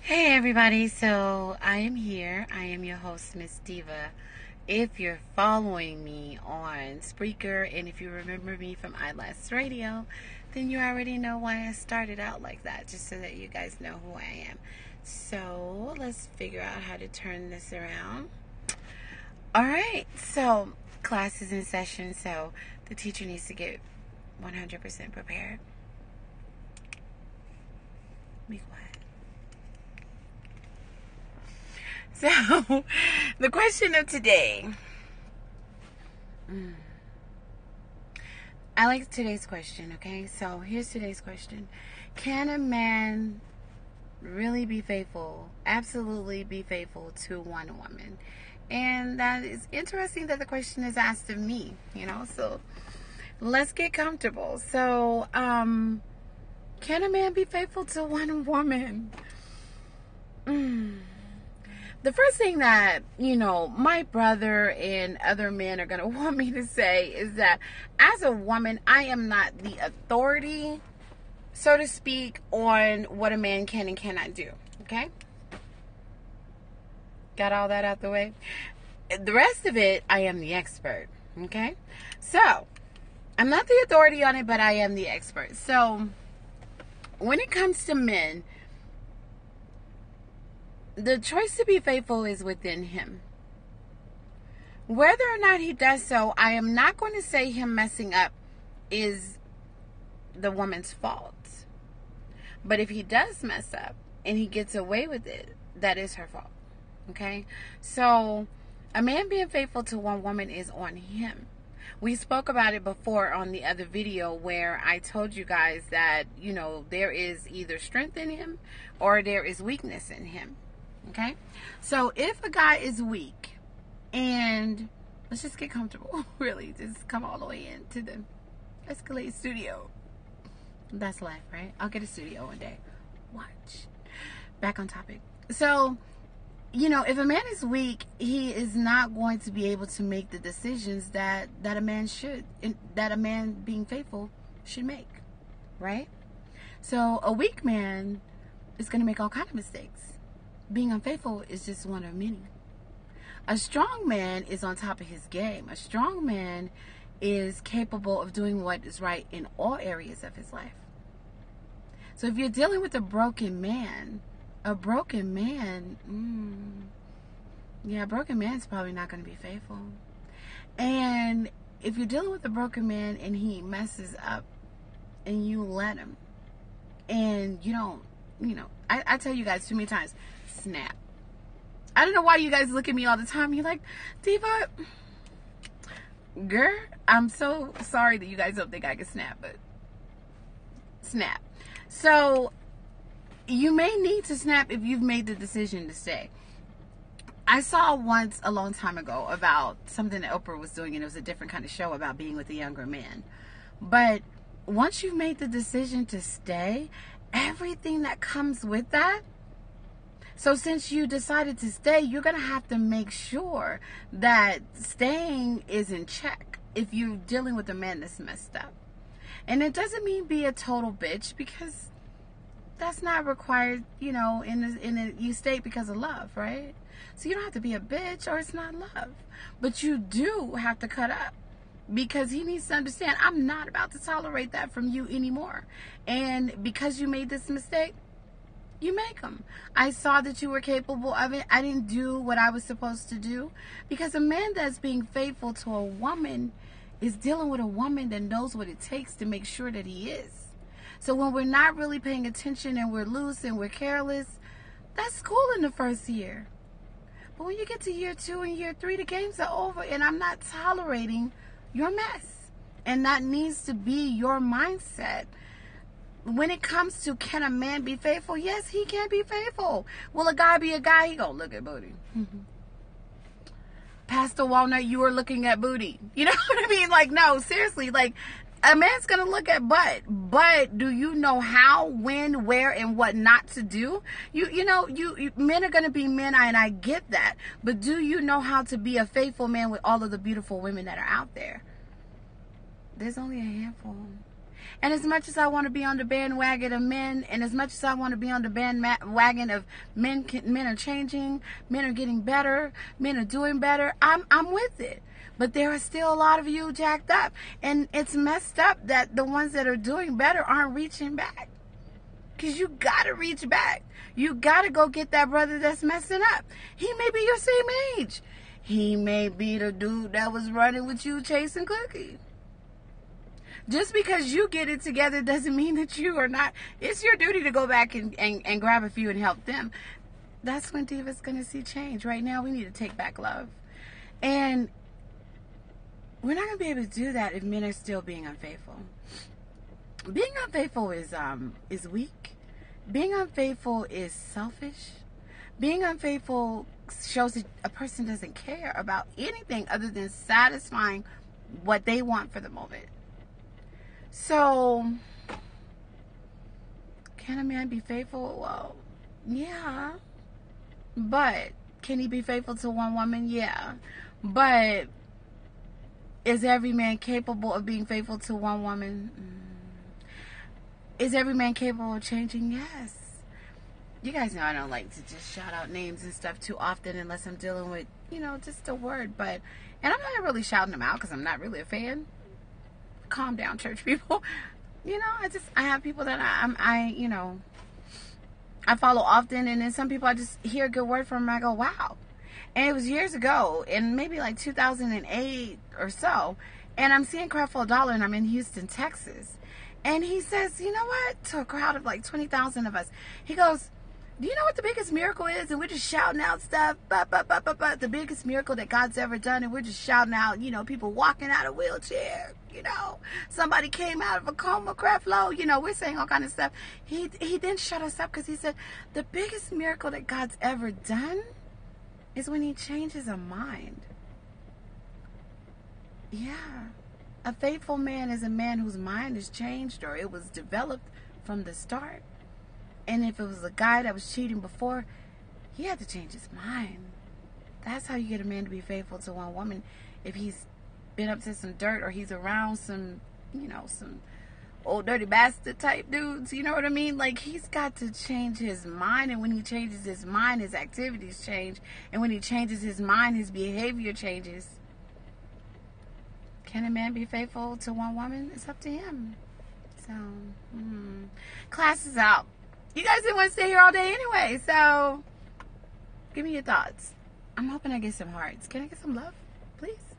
Hey everybody, so I am here. I am your host, Miss DeeVa. If you're following me on Spreaker and if you remember me from iLast Radio, then you already know why I started out like that, just so that you guys know who I am. So let's figure out how to turn this around. Alright, so class is in session, so the teacher needs to get 100% prepared. Be quiet. So, the question of today. I like today's question, okay? So, here's today's question. Can a man really be faithful, absolutely be faithful to one woman? And that is interesting that the question is asked of me, so let's get comfortable. So, can a man be faithful to one woman? The first thing that, my brother and other men are going to want me to say is that as a woman, I am not the authority, so to speak, on what a man can and cannot do. Okay? Got all that out the way? The rest of it, I am the expert. Okay? So, I'm not the authority on it, but I am the expert. So, when it comes to men, the choice to be faithful is within him. Whether or not he does so, I am not going to say him messing up is the woman's fault. But if he does mess up and he gets away with it, that is her fault. Okay? So, a man being faithful to one woman is on him. We spoke about it before on the other video where I told you guys that, there is either strength in him or there is weakness in him. Okay, so if a guy is weak, and let's just get comfortable, really, just come all the way into the Escalade studio. That's life, right? I'll get a studio one day. Watch. Back on topic. So, if a man is weak, he is not going to be able to make the decisions that a man should, that a man being faithful should make, right? So a weak man is going to make all kinds of mistakes. Being unfaithful is just one of many. A strong man is on top of his game. A strong man is capable of doing what is right in all areas of his life. So if you're dealing with a broken man is probably not going to be faithful. And if you're dealing with a broken man and he messes up and you let him, and you don't, I tell you guys too many times, snap. I don't know why you guys look at me all the time. You're like, DeeVa, girl, I'm so sorry that you guys don't think I can snap, but snap. So you may need to snap if you've made the decision to stay. I saw once a long time ago about something that Oprah was doing, and it was a different kind of show about being with a younger man. But once you've made the decision to stay, everything that comes with that. So since you decided to stay, you're going to have to make sure that staying is in check if you're dealing with a man that's messed up. And it doesn't mean be a total bitch, because that's not required, you stay because of love, right? So you don't have to be a bitch, or it's not love. But you do have to cut up, because he needs to understand, I'm not about to tolerate that from you anymore. And because you made this mistake, you make them. I saw that you were capable of it. I didn't do what I was supposed to do. Because a man that's being faithful to a woman is dealing with a woman that knows what it takes to make sure that he is. So when we're not really paying attention and we're loose and we're careless, that's cool in the first year. But when you get to year 2 and year 3, the games are over, and I'm not tolerating your mess. And that needs to be your mindset. When it comes to, can a man be faithful? Yes, he can be faithful. Will a guy be a guy? He gonna look at booty. Pastor Walnut, you are looking at booty. You know what I mean? Like, no, seriously. Like, a man's gonna look at butt. But do you know how, when, where, and what not to do? You men are gonna be men, and I get that. But do you know how to be a faithful man with all of the beautiful women that are out there? There's only a handful. And as much as I want to be on the bandwagon of men, and as much as I want to be on the bandwagon of men are changing, men are getting better, men are doing better, I'm with it. But there are still a lot of you jacked up. And it's messed up that the ones that are doing better aren't reaching back. Because you got to reach back. You got to go get that brother that's messing up. He may be your same age. He may be the dude that was running with you chasing Cookie. Just because you get it together doesn't mean that you are not. It's your duty to go back and grab a few and help them. That's when DeeVa's going to see change. Right now, we need to take back love. And we're not going to be able to do that if men are still being unfaithful. Being unfaithful is weak. Being unfaithful is selfish. Being unfaithful shows that a person doesn't care about anything other than satisfying what they want for the moment. So, can a man be faithful? Well, yeah. But can he be faithful to one woman? Yeah. But is every man capable of being faithful to one woman? Is every man capable of changing? Yes. You guys know I don't like to just shout out names and stuff too often unless I'm dealing with, just a word. And I'm not really shouting them out because I'm not really a fan. Calm down, church people. I have people that I follow often, and then some people I just hear a good word from and I go, wow. And it was years ago, in maybe like 2008 or so, and I'm seeing Craft for $1 and I'm in Houston, Texas. And he says, you know what? To a crowd of like 20,000 of us. He goes, do you know what the biggest miracle is? And we're just shouting out stuff. The biggest miracle that God's ever done. And we're just shouting out, people walking out of wheelchair. Somebody came out of a coma, Creflo. We're saying all kind of stuff. He didn't shut us up because he said, the biggest miracle that God's ever done is when he changes a mind. Yeah. A faithful man is a man whose mind is changed or it was developed from the start. And if it was a guy that was cheating before, he had to change his mind. That's how you get a man to be faithful to one woman. If he's been up to some dirt or he's around some, some old dirty bastard type dudes, you know what I mean? Like, he's got to change his mind. And when he changes his mind, his activities change. And when he changes his mind, his behavior changes. Can a man be faithful to one woman? It's up to him. So, class is out. You guys didn't want to stay here all day anyway, so give me your thoughts. I'm hoping I get some hearts. Can I get some love, please?